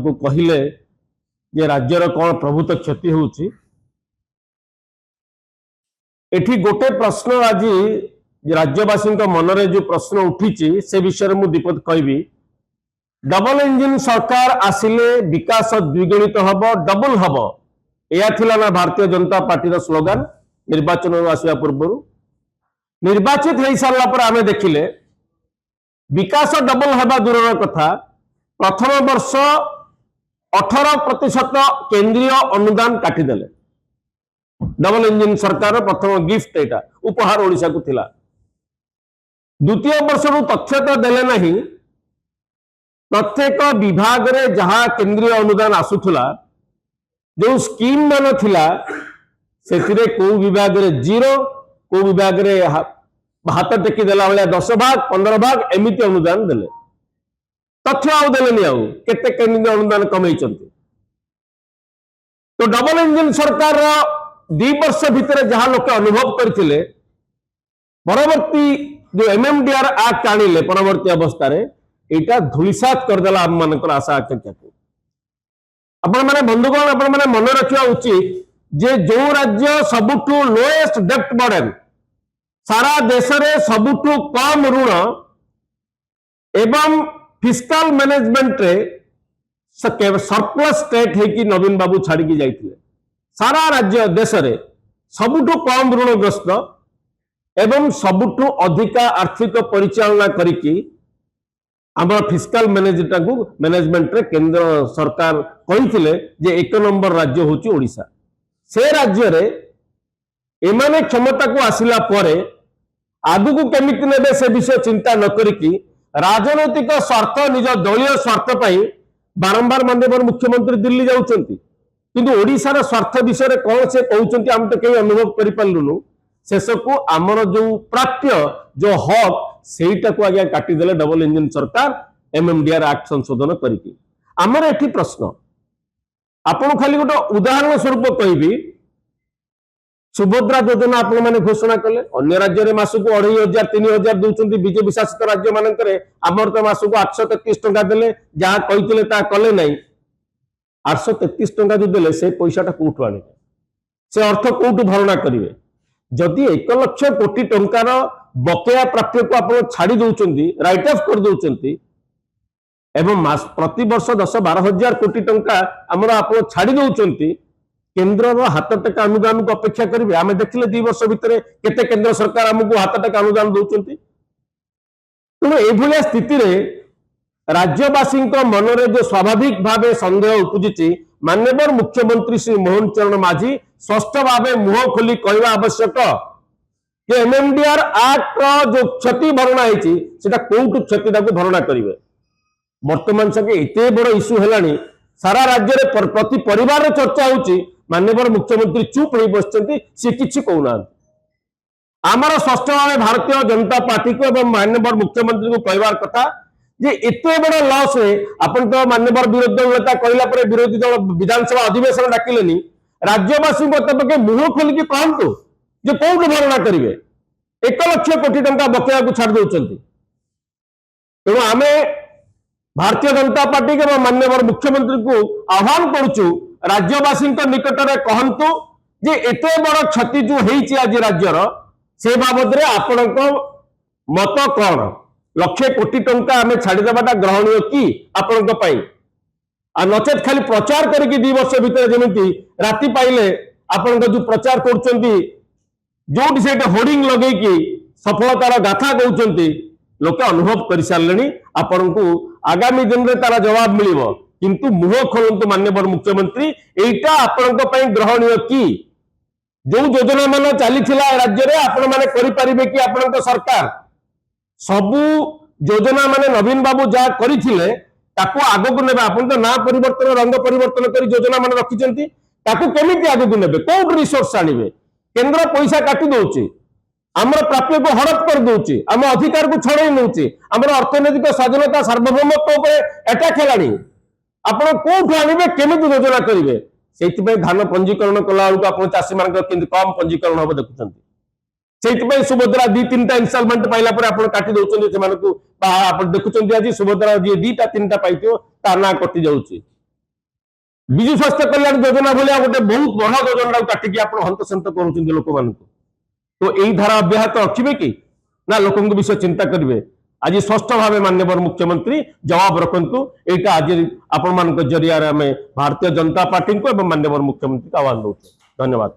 को कहले जे राज्यर कौन प्रभुत क्षति होउची एठी गोटे प्रश्न आज राज्यवासी मनरे जो प्रश्न उठी से विषय में दीपक कहबी डबल इंजिन सरकार आसिले विकास द्विगुणित हब डबल हब यह थिला ना भारतीय जनता पार्टी स्लोगान निर्वाचन आसवा पूर्व निर्वाचित हो सारा पर आम देखिले विकास डबल हवा दूर कथा प्रथम वर्ष 18% केंद्रीय अनुदान काटिदेले डबल इंजिन सरकार प्रथम गिफ्ट एटा उपहार ओडिशा को थिला द्वितीय वर्ष तथ्य तो देले नहीं प्रत्येक विभाग रे जहां केंद्रीय अनुदान आसुथला जो स्कीम मान थिला सेतिरे को विभाग रे जीरो को विभाग रे हाथ टेकी देला भाया 10 भाग 15 भाग एमिति अनुदान देले तथ्य आउ देलेनी आउ केते केंद्रीय अनुदान कमई चंती तो डबल इंजिन सरकार 2 वर्ष भितर जहां लोक अनुभव करथिले परवर्ती जो एमएमडीआर एक्ट आनिले परवर्ती अवस्था रे एटा धुलिसात कर देला हम मानकर आशा आकांक्षा को आपण माने बंधुगण आपण माने मन रखिया उचित जे जो राज्य सबुठू लोएस्ट डेप्ट बर्डन सारा देश रे सबुठू कम ऋण एवं फिस्कल मैनेजमेंट रे सरप्लस स्टेट है कि नवीन बाबू छाड़ी की जाइथिले सारा राज्य देश रे सबुठू कम ऋणग्रस्त एवं सबुठू अधिका आर्थिक परिचालना करिकी आमर फिस्कल मैनेजमेंट रे केंद्र सरकार कहिथिले जे 1 नंबर राज्य होची ओडिशा से राज्य रे एमाने क्षमता को आसिला परे आगु को केमिति नेबे से विषय चिंता न करिकी राजनैतिक स्वार्थ निज दलीय स्वार्थ पाई बारंबार माननीय मुख्यमंत्री दिल्ली जाउचंती किंतु ओडिशा रा स्वार्थ विषय रे कोन से कहउचंती हम तो कई अनुभव करि पालुनु शेष को आमर जो प्राप्य जो हक सेटा को आगे काटी देले डबल इंजिन सरकार एमएमडीआर एक्ट संशोधन करिकी आमर एठी प्रश्न आपण खाली गोटे उदाहरण स्वरूप कहबी सुभद्रा योजना आपण माने घोषणा कले अन्य राज्य रे मासको 2500 3000 दउचंती बीजेपी शासित राज्य मानकरे आमर तो मासको 833 टंका देले जहा कहितले ता कले नै 833 टंका जो देले से पैसाटा कोठु आने से अर्थ कोठु भरणा करिवे जदि 1 लाख कोटी टंकार बकेया प्राप्य को आपण छाड़ी दउचंती राइट ऑफ कर दउचंती एवं मास प्रति वर्ष 10-12 हजार कोटी टंका आमर आपण छाड़ी दउचंती केंद्र हाथ टेका अनुदान को अपेक्षा करेंगे आम देखिले 2 वर्ष भितर केते केंद्र सरकार आमको हाथ टेका अनुदान दउचंती तेणु एभलिया स्थिति रे राज्यवासी मनरे जो स्वाभाविक भाव संदेह उपजुची माननीय मुख्यमंत्री श्री मोहन चरण माझी स्पष्ट भाव मुह खोली कहवा आवश्यक कि एमएमडीआर एक्ट जो क्षति भरणा होती कोटू क्षति भरणा करेंगे वर्तमान संगे एते बड़ इश्यू है सारा राज्य में प्रति परिवार चर्चा होची माननीय मुख्यमंत्री चुप हो बसचंती से किछि कहूना आमर स्पष्ट भाव भारतीय जनता पार्टी को एवं माननीय मुख्यमंत्री को कहवार कथा जे एते बड़ लॉस रे अपन तो माननीय विरोधी दल नेता कहला पर विरोधी दल विधानसभा अधिवेशन डाकिलेनी राज्यवासी के मुह खोलिकी कहतु जे कोउठ भरणा करेंगे 1 लाख कोटी टंका बकेया को छाड़ दउचंती तेणु आमे भारतीय जनता पार्टी के माननीय मुख्यमंत्री को आह्वान करुचु राज्यवासी निकट में कहतु जे एते बड़ क्षति जो होती आज राज्यर से बाबद आपण मत कौन 1 लाख कोटी टंका आम छाड़देवाटा ग्रहणीय कि आपण नचेत खाली प्रचार करके 2 वर्ष भितर जमी राति पाइले आपण जो प्रचार कर जो से होर्डिंग लगे सफलतार गाथा कहते लोक अनुभव कर सारे आपण को आगामी दिन में तार जवाब मिल किंतु मुह खोलतु माननीय मुख्यमंत्री एटा आपण ग्रहणीय कि जो योजना मान चली राज्य में आपण मैंने करें कि आपण सरकार सबू योजना माने नवीन बाबू जहाँ करते आग को ने आप ना परिवर्तन रंग परिवर्तन कर योजना मान रखिंट केमी आग को ने कौट रिसोर्स आणवे केंद्र पैसा काटी दौर आमर प्राप्य को हड़प कर दूची आम अधिकार को छड़े नौची आमर अर्थनैतिक स्वाधीनता सार्वभौमत्व अटैक है आपण कौटू आणवे केमी योजना करेंगे से धान पंजीकरण कला बेलू आप चाषी मान कम पंजीकरण हम देखुं से सुभद्रा 2-3टा इनस्टॉलमेंट पाइला काटी दौरान देखुं आज सुभद्रा जी 2टा 3टा पाई ता ना कटि जाऊँगी विजु स्वास्थ्य कल्याण योजना भाया गोटे बहुत बड़ा योजना काटिकी आप हंतसंत कर लोक मान तो यही धारा अब्याहत रखिए कि ना लोक विषय चिंता करेंगे आज स्पष्ट भाव माननीय मुख्यमंत्री जवाब रखु यहाँ आज आपण मान जरिया भारतीय जनता पार्टी को माननीय मुख्यमंत्री को आह्वान दौर धन्यवाद।